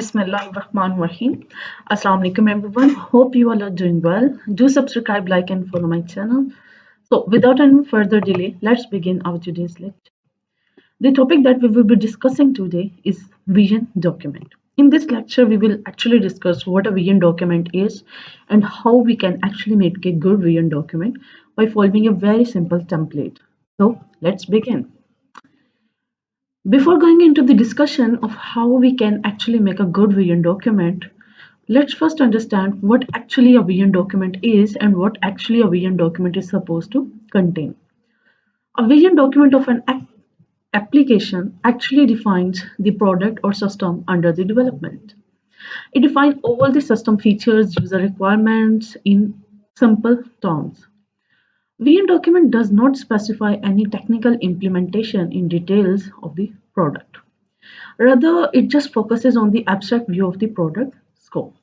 Bismillahirrahmanirrahim. Assalamu alaikum everyone. Hope you all are doing well. Do subscribe, like, and follow my channel. So, without any further delay, let's begin our today's lecture. The topic that we will be discussing today is vision document. In this lecture, we will actually discuss what a vision document is and how we can actually make a good vision document by following a very simple template. So, let's begin. Before going into the discussion of how we can actually make a good vision document, let's first understand what actually a vision document is and what actually a vision document is supposed to contain. A vision document of an application actually defines the product or system under the development. It defines all the system features, user requirements in simple terms. Vision document does not specify any technical implementation in details of the product. Rather, it just focuses on the abstract view of the product scope.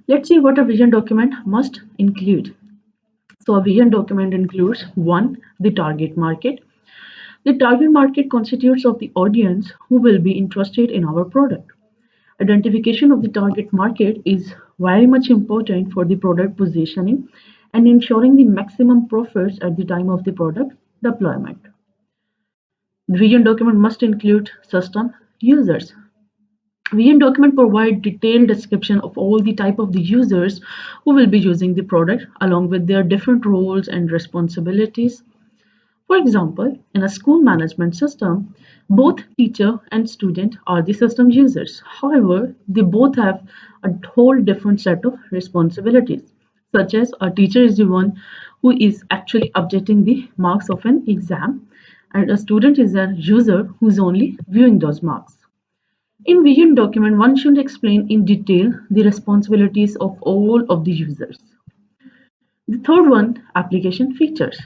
Let's see what a vision document must include. So a vision document includes one, the target market. The target market constitutes of the audience who will be interested in our product. Identification of the target market is very much important for the product positioning and ensuring the maximum profits at the time of the product deployment. The vision document must include system users. Vision document provide detailed description of all the type of the users who will be using the product along with their different roles and responsibilities. For example, in a school management system, both teacher and student are the system users. However, they both have a whole different set of responsibilities, such as a teacher is the one who is actually updating the marks of an exam, and a student is a user who is only viewing those marks. In vision document, one should explain in detail the responsibilities of all of the users. The third one, application features.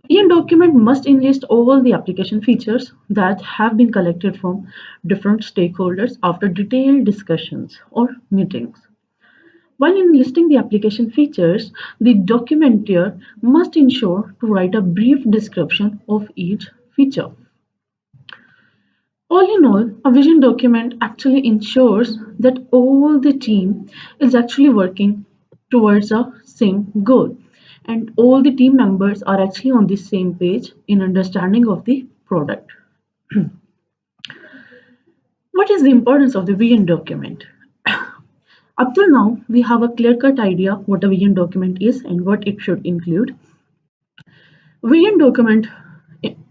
Vision document must enlist all the application features that have been collected from different stakeholders after detailed discussions or meetings. While enlisting the application features, the documenter must ensure to write a brief description of each feature. All in all, a vision document actually ensures that all the team is actually working towards a same goal and all the team members are actually on the same page in understanding of the product. What is the importance of the vision document? Up till now, we have a clear-cut idea what a vision document is and what it should include. Vision document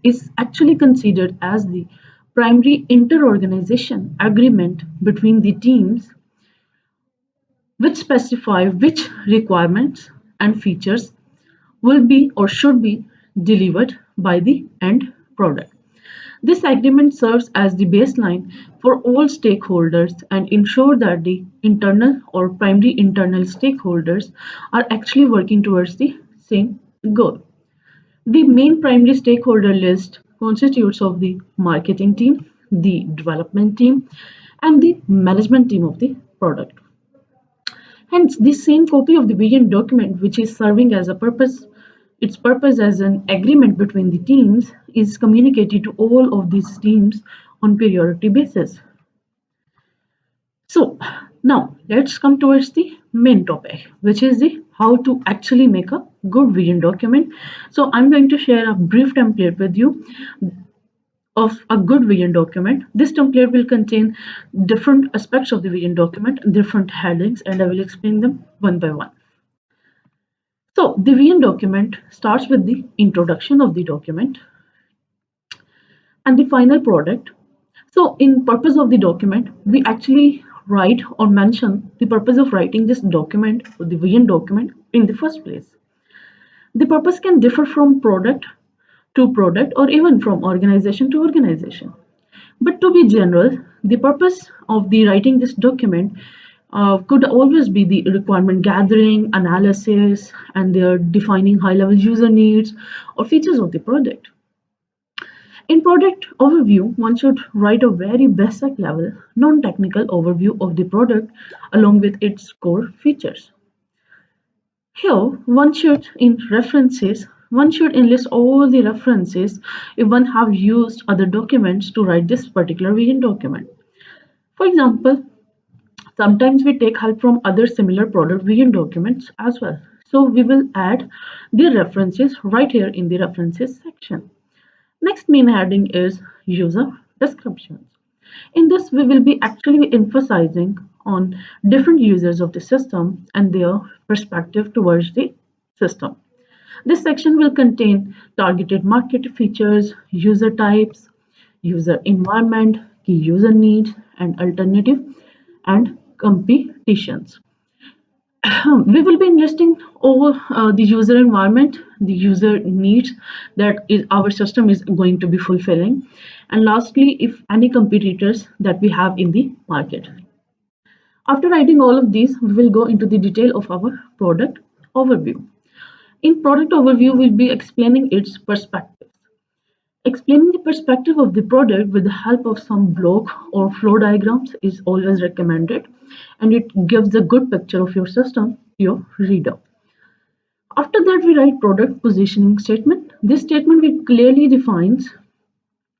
is actually considered as the primary inter-organization agreement between the teams which specify which requirements and features will be or should be delivered by the end product. This agreement serves as the baseline for all stakeholders and ensure that the internal or primary internal stakeholders are actually working towards the same goal. The main primary stakeholder list constitutes of the marketing team, the development team, and the management team of the product. Hence, this same copy of the vision document, which is serving as a purpose, its purpose as an agreement between the teams, is communicated to all of these teams on periodic basis. So now let's come towards the main topic, which is the how to actually make a good vision document. So I'm going to share a brief template with you of a good vision document. This template will contain different aspects of the vision document, different headings, and I will explain them one by one. So the vision document starts with the introduction of the document and the final product. So in purpose of the document, we actually write or mention the purpose of writing this document or the vision document in the first place. The purpose can differ from product to product or even from organization to organization. But to be general, the purpose of the writing this document could always be the requirement gathering, analysis, and their defining high-level user needs or features of the product. In product overview, one should write a very basic level, non-technical overview of the product along with its core features. Here, one should enlist all the references if one have used other documents to write this particular vision document. For example, Sometimes we take help from other similar product vision documents as well. So we will add the references right here in the references section. Next main heading is user descriptions. In this, we will be actually emphasizing on different users of the system and their perspective towards the system. This section will contain targeted market features, user types, user environment, key user needs, and alternative and competitions. We will be investing over the user environment, the user needs that is our system is going to be fulfilling, and lastly, if any competitors that we have in the market. After writing all of these, we will go into the detail of our product overview. In product overview, we'll be explaining its perspectives. Explaining the perspective of the product with the help of some block or flow diagrams is always recommended, and it gives a good picture of your system to your reader. After that, we write product positioning statement. This statement clearly defines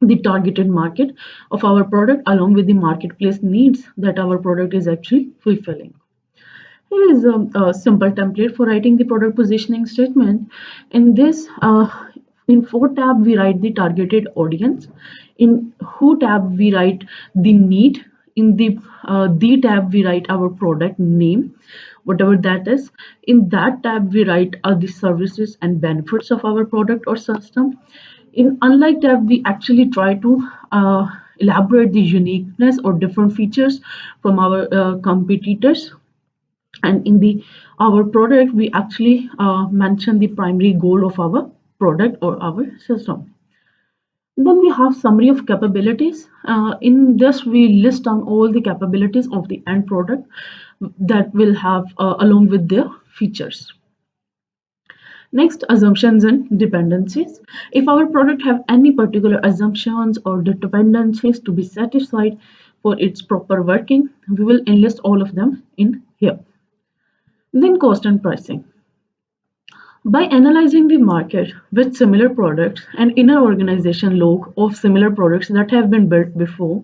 the targeted market of our product along with the marketplace needs that our product is actually fulfilling. Here is a simple template for writing the product positioning statement. In this, in for tab, we write the targeted audience. In who tab, we write the need. In the tab, we write our product name, whatever that is. In that tab, we write the services and benefits of our product or system. In unlike tab, we actually try to elaborate the uniqueness or different features from our competitors. And in the our product, we actually mention the primary goal of our product or our system. Then we have summary of capabilities. In this, we list down all the capabilities of the end product that will have along with their features. Next, assumptions and dependencies. If our product have any particular assumptions or dependencies to be satisfied for its proper working, we will enlist all of them in here. Then cost and pricing. By analyzing the market with similar products and inner organization log of similar products that have been built before,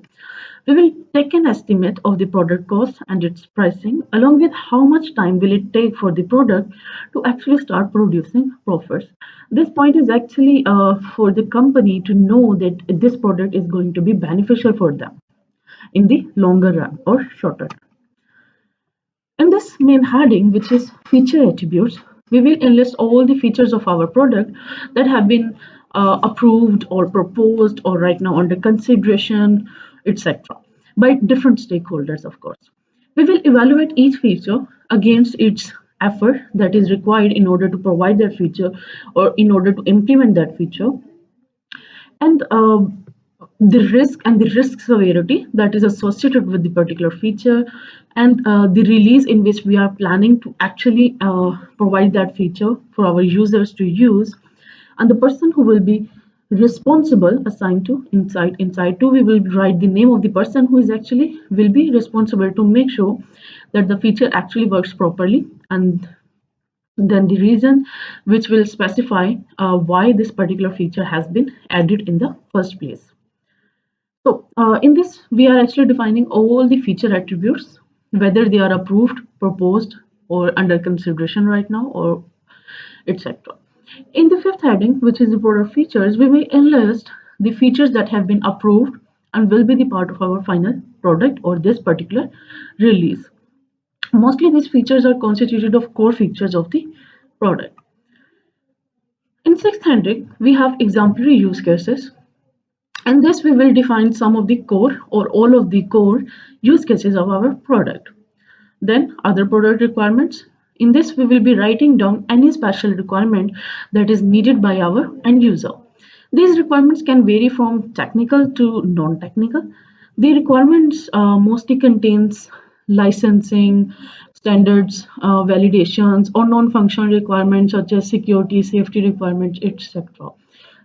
we will take an estimate of the product cost and its pricing, along with how much time will it take for the product to actually start producing profits. This point is actually for the company to know that this product is going to be beneficial for them in the longer run or shorter. In this main heading, which is feature attributes, we will enlist all the features of our product that have been approved or proposed or right now under consideration, etc. by different stakeholders, of course. We will evaluate each feature against its effort that is required in order to provide that feature or in order to implement that feature, and the risk severity that is associated with the particular feature, and the release in which we are planning to actually provide that feature for our users to use, and the person who will be responsible assigned to inside too, we will write the name of the person who is actually will be responsible to make sure that the feature actually works properly, and then the reason which will specify why this particular feature has been added in the first place. So in this, we are actually defining all the feature attributes, whether they are approved, proposed, or under consideration right now, or etc. In the fifth heading, which is the product features, we will enlist the features that have been approved and will be the part of our final product or this particular release. Mostly these features are constituted of core features of the product. In sixth heading, we have exemplary use cases. And this we will define some of the core or all of the core use cases of our product. Then other product requirements. In this, we will be writing down any special requirement that is needed by our end user. These requirements can vary from technical to non-technical. The requirements mostly contains licensing, standards, validations, or non-functional requirements such as security, safety requirements, etc.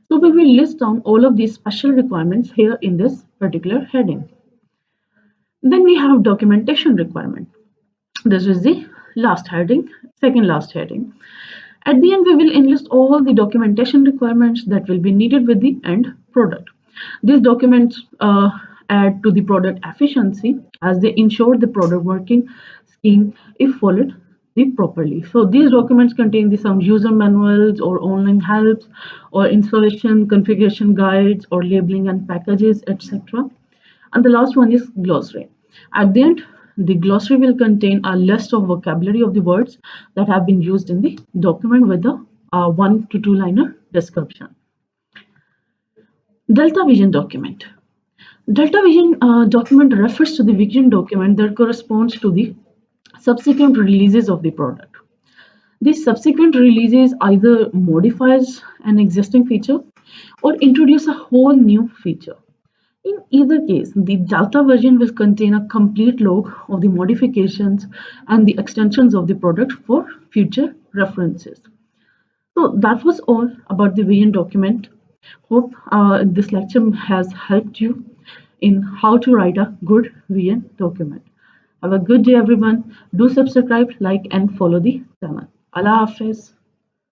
So we will list down all of these special requirements here in this particular heading. Then we have documentation requirement. This is the last heading, second last heading. At the end, we will enlist all the documentation requirements that will be needed with the end product. These documents add to the product efficiency as they ensure the product working scheme if followed properly. So these documents contain some user manuals or online helps or installation configuration guides or labeling and packages, etc. And the last one is glossary. At the end, the glossary will contain a list of vocabulary of the words that have been used in the document with a 1 to 2 liner description. Delta Vision document. Delta Vision document refers to the vision document that corresponds to the subsequent releases of the product. These subsequent releases either modifies an existing feature or introduce a whole new feature. In either case, the Delta version will contain a complete log of the modifications and the extensions of the product for future references. So that was all about the vision document. Hope this lecture has helped you in how to write a good vision document. Have a good day, everyone. Do subscribe, like, and follow the channel. Allah Hafiz.